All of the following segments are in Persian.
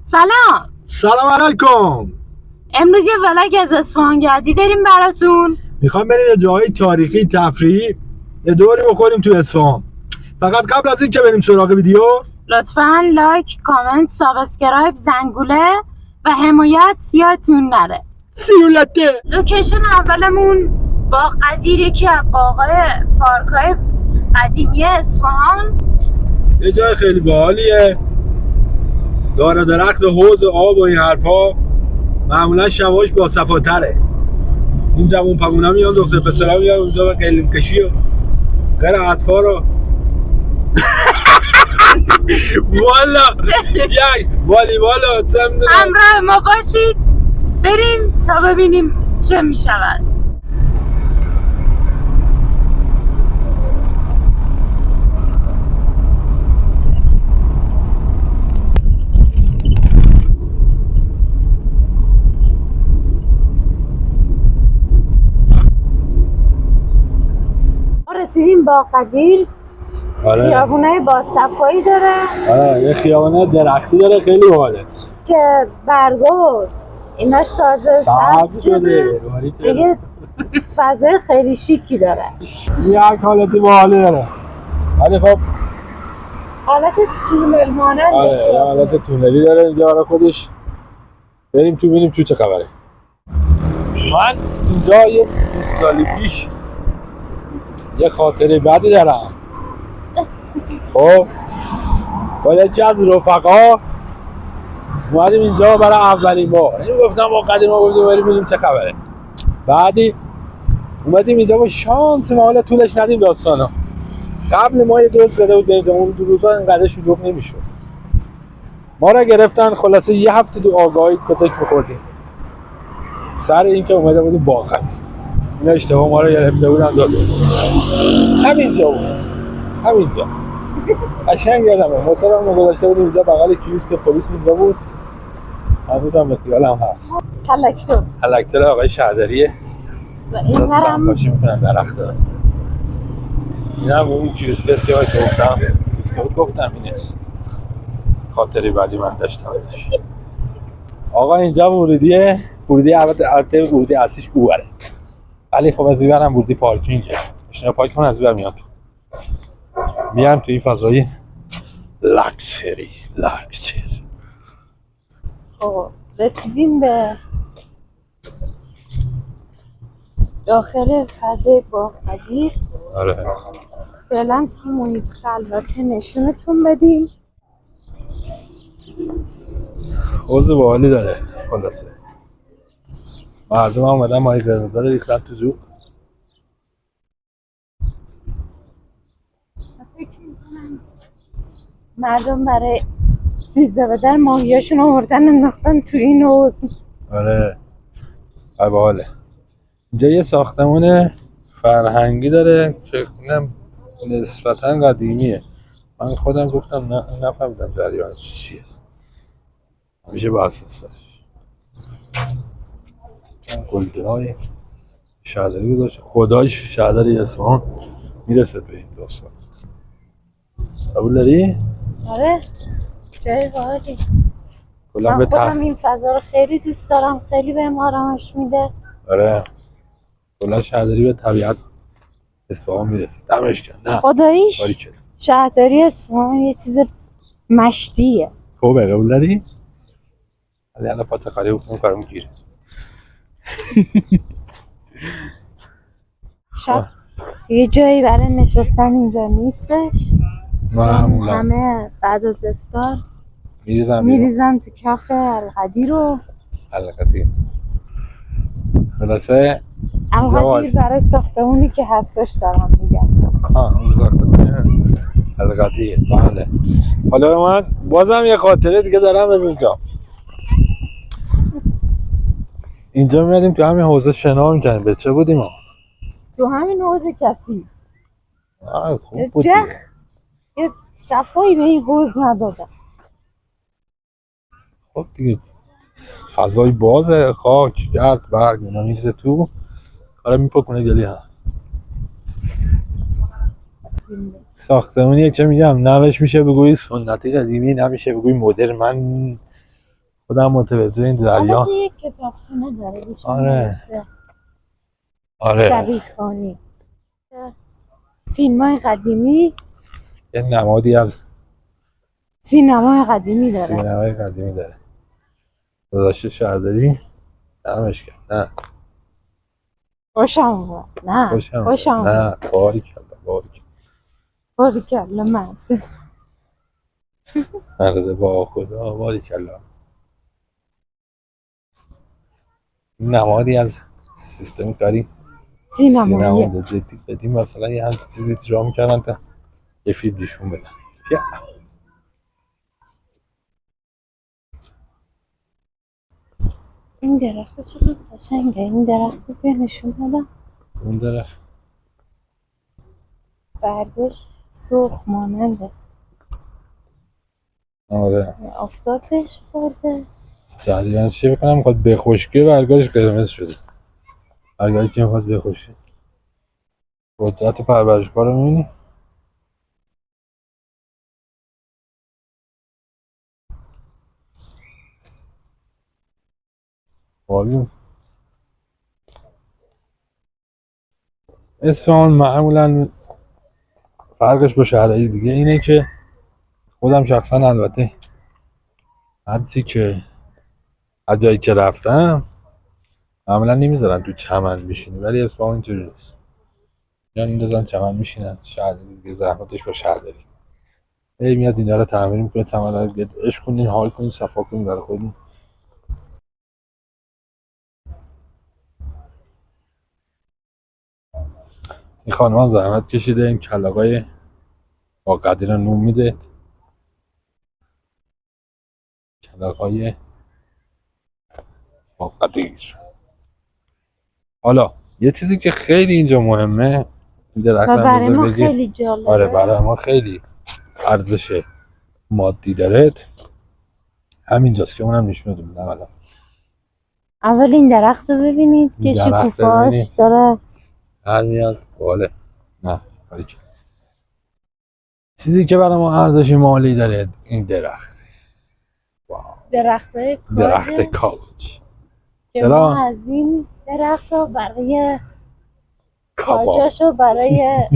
سلام علیکم. امروز یه ولاگ از اصفهان گردی داریم براتون. میخوام بریم یه جای تاریخی تفریحی یه دوری بخوریم تو اصفهان. فقط قبل از این که بریم سراغ ویدیو لطفاً لایک، کامنت، سابسکرایب، زنگوله و حمایت یادتون نره. سیولته. لوکیشن اولمون باغ قدیر، یکی از باغ‌های پارک‌های قدیمی اصفهان. یه جای خیلی باحالیه، داره درخت حوض آب و این حرفا. معمولا شواش با صفاتره. این جوون پمونا میان دختر پسرا میان اونجا به قلیم کشی و غیر اطفا رو والا یک والیبال همراه ما باشید بریم تا ببینیم چه میشود. رسیدیم باغ قدیر. خیابونای با صفایی داره. یه خیابونه درختی داره خیلی باحاله که برگا و ایناش تازه سبز شده. دیگه فضای خیلی شیکی داره. یک حالتی باحالی داره. ولی خب حالت تونل ماننده. حالت تونلی داره اینجا برای خودش. بریم تو ببینیم تو چه خبره. من اینجا یه 20 سالی پیش یه خاطره بدی دارم. خب با یکی از رفقا اومدیم اینجا برای اولین بار. گفتم با قدیما گفتم بریم ببینیم چه خبره. بعدی اومدیم اینجا با شانس ما، حالا طولش ندیم داستانا. قبل ما یه دوست زده بود به اینجا، اون دو روزا اینقدر شلوغ نمیشد. ما را گرفتن، خلاصه یه هفته تو آگاهی کتک بخوردیم سر این که اومده بودیم باغ قدیر. اینا اشتباه ما رو گرفته بودن داده همینجا بود، همینجا قشنگ یادمه. موتورم رو گذاشته بودیم اینجا بغل کیوسک که پلیس اینجا بود. هنوز هم به خیالم هست. کلکتر آقای شهرداریه و این هرم باشی میکنن درخت داره. این هم اون کیوسک که باید گفتم این است. خاطری بعدی من داشتم ازش. آقا اینجا ورودی البته ورودی اصلیش اوبره، ولی خب از این ور هم ورودی پارکینگه. اشنا پارک کن از این ور میان تو این فضای لاکچری. خب رسیدیم به داخل فضای باغ قدیر. آره فعلا تا محیط خلوته نشونتون بدیم. حوض باحالی داره. خلاصه مردم هم اومدن ماهی قرمزا رو ریختن تو جو. فکر میکنم مردم برای سیزده بدر ماهیاشون آوردن انداختن تو این حوض. آره باحاله. اینجا یه ساختمون فرهنگی داره که اینم نسبتا قدیمیه. من خودم گفتم نفهمیدم جریان چیه. میشه بحث گلدهای شهرداری گذاشته. خدایش شهرداری اصفهان میرسد به این داستان. قبول داری؟ آره جای باحالی. من خودم این فضا رو خیلی دوست دارم، خیلی بهم آرامش میده. آره کلا شهرداری به طبیعت اصفهان میرسه. دمش گرم. نه خداییش شهرداری اصفهان یه چیز مشتیه. خوبه. قبول داری؟ ولی الان پاتخاری بکنم کارم گیره. شب یه جایی برای نشستن اینجا نیستش. معمولا همه بعد از افطار میریزن تو کافه القدیر و خلاصه القدیر برای ساختمونی که هستش دارم میگم. اون ساختمون القدیر. بله. حالا من بازم یه خاطره دیگه دارم از اینجا میادیم تو همین حوض شنا میکنیم. به چه بودیم ما؟ تو همین حوض کسی خوب بود. یه صفایی به این حوض نداده. خب دیگه فضای بازه، خاک، گرد، برگ اینا میریزه تو، کارا میپکنه گلی هم. ساختمونیه که میگم نوش میشه بگوی سنتی قدیمی، نمیشه بگوی مدرن. من خودم متوجه این دریا. البته یک کتابخونه داره بیشتر آره. نوشته. آره شبیه خانی فیلم های قدیمی، یه نمادی از سینمای قدیمی داره. سینمای قدیمی داره. گذاشته شهرداری نمش کرد. نه خوشم اومد. نه خوشم اومد. نه باریکلا باریکلا مرد. مرد با خدا باریکلا. نمادی از سیستم کاری سینمایی جدی قدیم مثلا یه همچین چیزی اجرا میکردن تا یه فیلم نشون بدن. بیا. این درخت چقدر قشنگه. این درخت رو بیا نشون بدم. اون درخت برگش سرخ ماننده. آره آفتاب بهش خورده. جریان چی بکنم میخواد بخشکی برگاش قرمز شده. برگاهی که میخواد بخشکی قدرت پرورشگاه رو میبینی؟ واقعی اصفهان معمولا فرقش با شهرهای دیگه اینه که خودم شخصا البته هر جایی که رفتم معمولا نمیذارن تو چمن بشینی، ولی اصفهان اینجوری نیست. یا میندازن چمن میشینن. شهر دیگه زحمتش با شهرداری. ای میاد اینا رو تعمیر میکنه، چمن رو بیاد عشق کنین، حال کنین، صفا کنین برای خودتون. این خانم هم زحمت کشیده این کلاغای با قدیر نون میده. کلاغای با قدیر. حالا یه چیزی که خیلی اینجا مهمه، این درخت و برای ما بگی. خیلی جالبه. آره برای ما خیلی ارزش مادی داره. همینجاست که اونم نشون میدم. الان اول این درخت رو ببینید که شکوفاش داره هر میاد باله. نه باریکلا. چیزی که برای ما ارزش مالی داره این درخت. واو. درخت کاج. چرا؟ ما از این درخت ها برای کاجاشو برای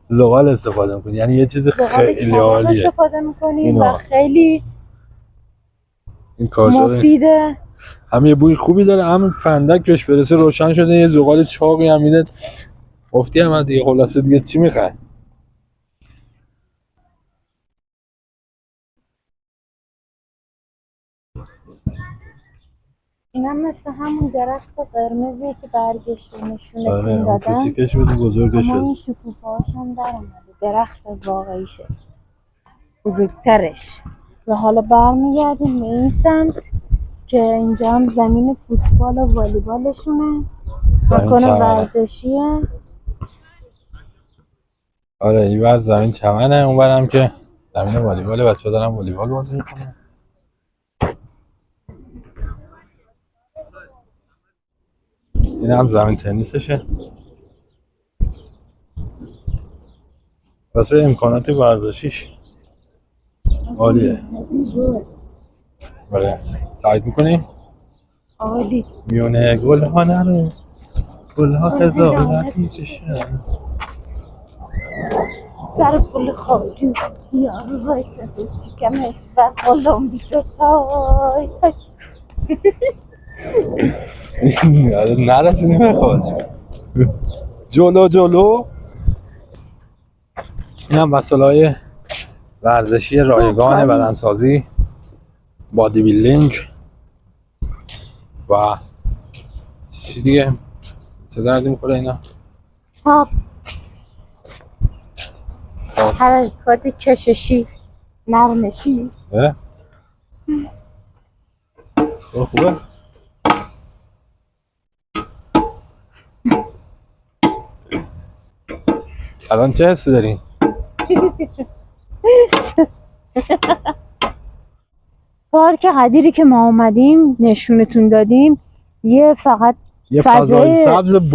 زغال استفاده میکنیم. یعنی یه چیز خیلی عالیه استفاده میکنیم و خیلی این مفیده. هم یه بوی خوبی داره، هم فندک بهش برسه روشن شده. یه زغال چاقی هم میده. افتی هم دیگه. خلاصه دیگه چی میخوای؟ این هم مثل همون درخت قرمزی که برگش رو نشونتون دادم. کوچیکش بود بزرگش شد. اما این شکوفه‌هاش هم در اومده. درخت واقعی شد بزرگترش. و حالا برمیگردیم به این سمت که اینجا هم زمین فوتبال و والیبالشونه. مکان ورزشیه. آره این ور زمین چمنه، اون برم که زمین والیبال. بچه‌ها دارن والیبال بازی میکنن. این هم زمین تنیسشه. واسه امکانات ورزشیش عالیه. آره تایید میکنی؟ عالی. میونه گل ها نرو، گل ها قضاوت میکشن. سر پول خواهدو یارو وایسه به شکمه و قلم بیتسای. نرسیدیم به خواهد جلو. این هم وسایل ورزشی رایگان بدنسازی، بادی بیلدینگ و چی دیگه چه دردی میخوره اینا؟ حرکات کششی نرمشی. خوبه. الان چه حسی دارین؟ پارک قدیری که ما اومدیم نشونتون دادیم یه فقط یه فضای سبز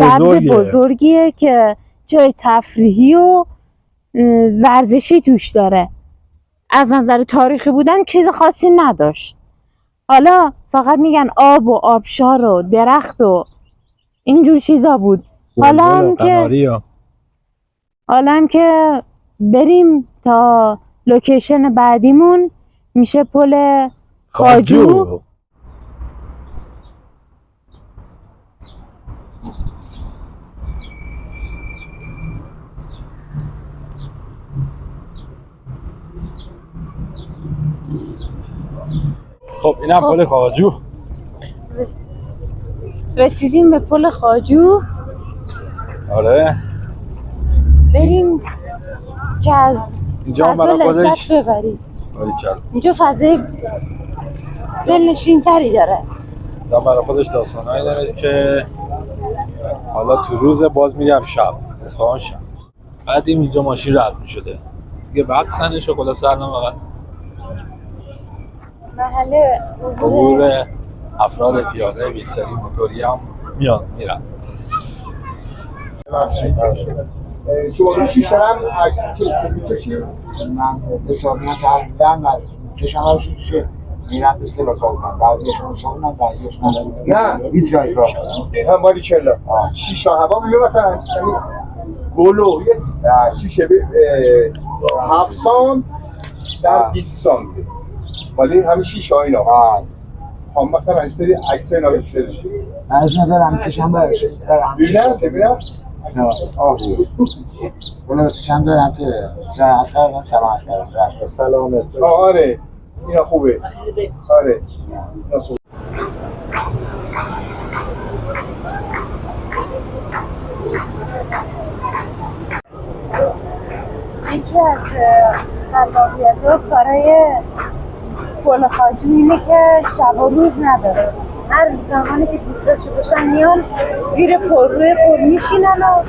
بزرگیه که جای تفریحی و ورزشی توش داره. از نظر تاریخی بودن چیز خاصی نداشت. حالا فقط میگن آب و آبشار و درخت و اینجور چیزا بود. حالا هم که بریم تا لوکیشن بعدیمون میشه پل خواجو. خب اینم پل خواجو. رسیدیم به پل خواجو. آره بریم که از اینجا فضا لذت ببرید. اینجا فضای دلنشین تری داره. اینجا برای خودش داستانایی داره که حالا تو روز باز میگم شب اصفهان شب بعدیم اینجا ماشین رد میشده دیگه بستنش و خلاص هر نام محل عبور افراد پیاده ویلچری موتوری هم میرن. شما رو 6 هم عکس چیزی کشید؟ من حسابی نکردم کشم رو 6 میرم به سلو کار کنم بعضیشون شما بعضیشون نه هیچ جایی کار هم باری چلا 6 هوا میگه مثلا گلو یه شیشه 7 سانت در 20 سانت ولی همین 6 ها اینا هم مثلا این سری عکس اینا بشه از ندارم کشم برش ببینم نه آبی اون چند دارم که از کردم سلام کردم سلامت آره اینا خوبه آره اینا خوبه یکی از صلاحیت‌ها کارای پل خواجو اینه که شب و روز نداره. هر زمانی که دوستاشو باشن میان زیر روی پل میشینن و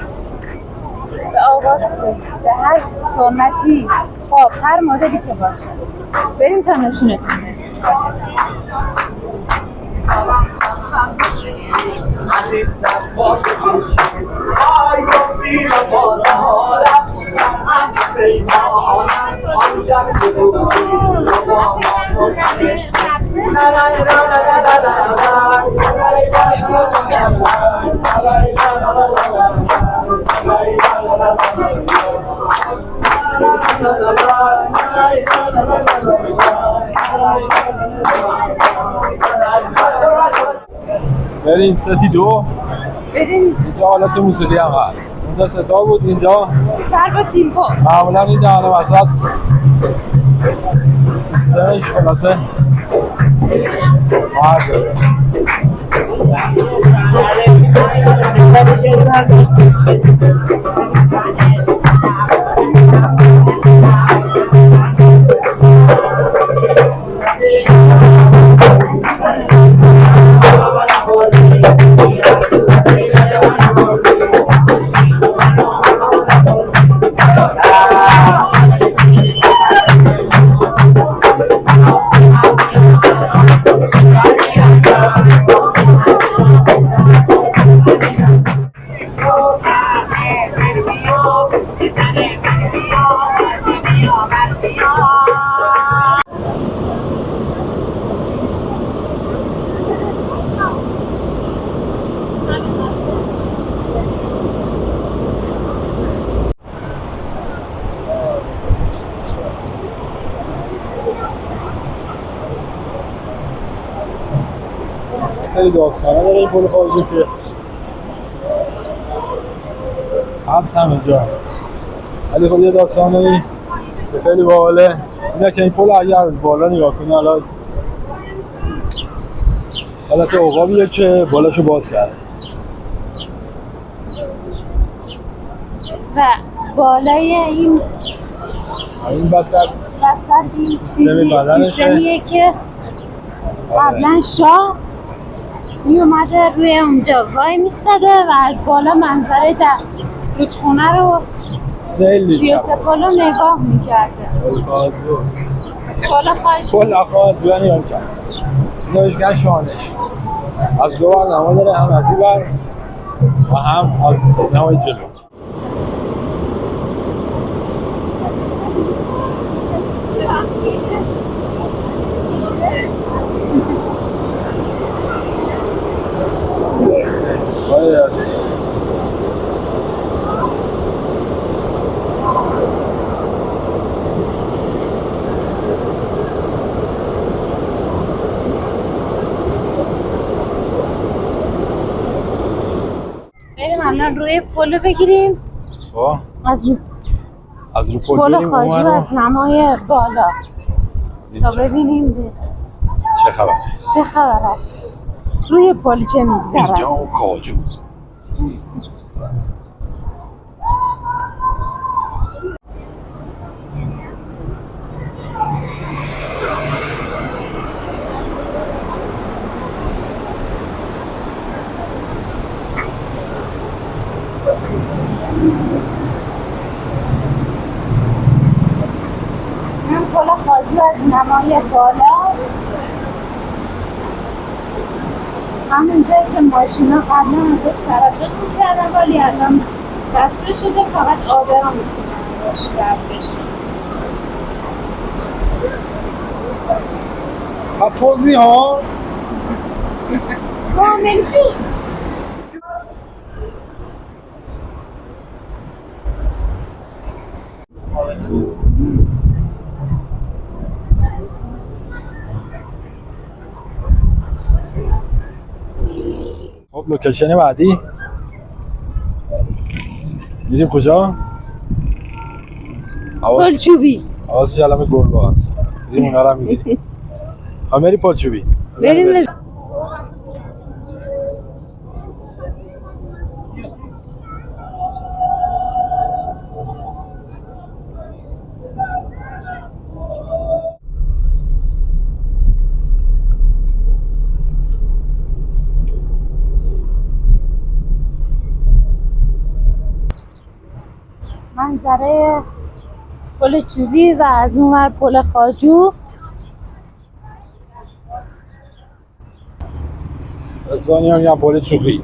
به آواز کنن به هر سنتی هر مدلی که باشه. بریم تا نشونتون بریم ستی 2 بریم. اینجا حالت موسیقی هم هست. اونجا ستا بود اینجا سر با تیمپو معمولا این دهنه وسط سیستمش خلاصه مار داره. سری داستانه داره این پل خواجو که هست همه جا ولی خب یه داستانه خیلی باحاله اینه که این پل اگر از بالا نگاه کنی حالت عقابیه که بالاشو باز کرده و بالای این وسط سیستم بدنشه سیستمیه که قبلا شاه می اومده روی اونجا وای میستاده و از بالا منظره در رودخونه رو سیاسپولو نگاه میکرده. پل خواجو یعنی نگاه کرد نوشگاه شانش از دو بر نما داره هم از این بر و هم از نمای جلو. الان روی پل بگیریم خب از رو از رو پل پل بریم خواجو اون از نمای بالا تا ببینیم چه خبره. چه خبر است روی پل چه میگذره. اینجا اون خواجو. این پل خواجو از نمای بالا همون جایی که ماشینا قبلا ازش تردد میکردن ولی الان بسته شده فقط آبرا میتونن ازش رد بشن. توضیح ها مرسی. خب لوکیشن بعدی میریم کجا؟ پلچوبی حواظ علم گربه هست میریم اونا رو هم میگیریم. خب میری پلچوبی بریم. منظره پل چوبی و از اون ور پل خواجو. اسوانی هم یه پل چوبی.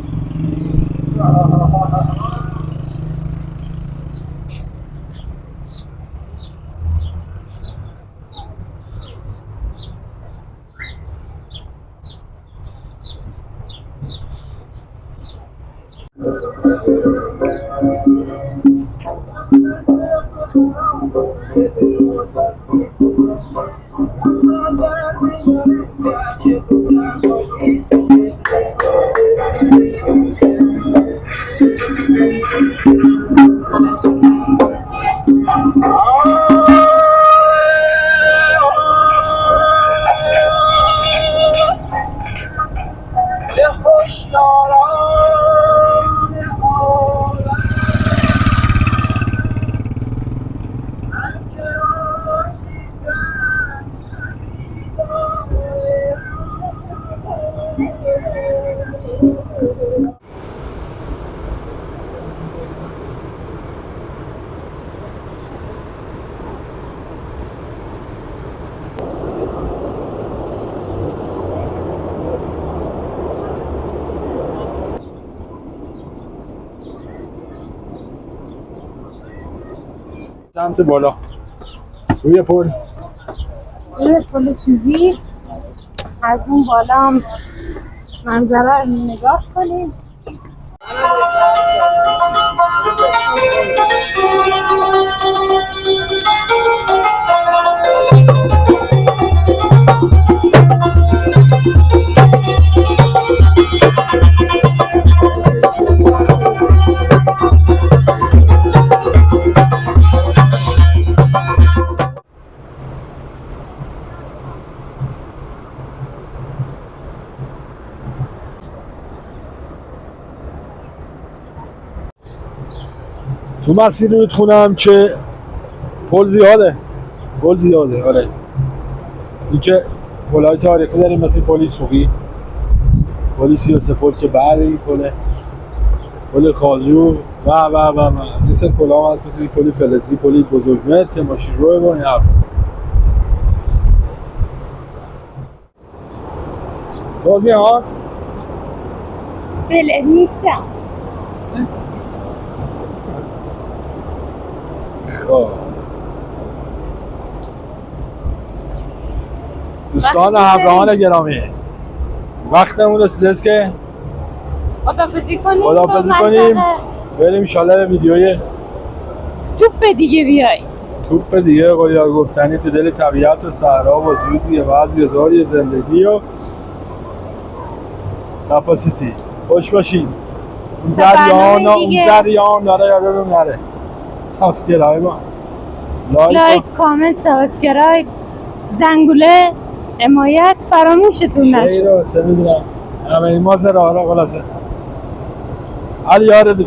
سمت بالا روی پل. روی پل چوبی از اون بالا هم منظره رو نگاه کنیم. تو مسیر رودخونه که پل زیاده. آره این که پل‌های تاریخی داریم مثل پل سوقی، پل 33 پل که بعد این پل خواجو و مثل پل ها هست مثل پل فلزی، پل بزرگمهر که ماشین روه با این حرف بازی ها بله نیستم. خب دوستان همراهان گرامی وقتمون رسیده است که خداحافظی کنیم. بریم انشالله به ویدیوی توپ دیگه بیای. توپ دیگه قلیار گفتنی تو دل طبیعت صحرا و جزئی بعضی هزاری زندگی و کپاسیتی. خوش باشین. اون تا برنامه جریان اون دیگه. جریان داره یادتون نره. سابسکرایب لایک کامنت سابسکرایب زنگوله حمایت فراموشتون نشه. شیر رو چه میدونم همه این ماجرا را خلاصه. علی یارتون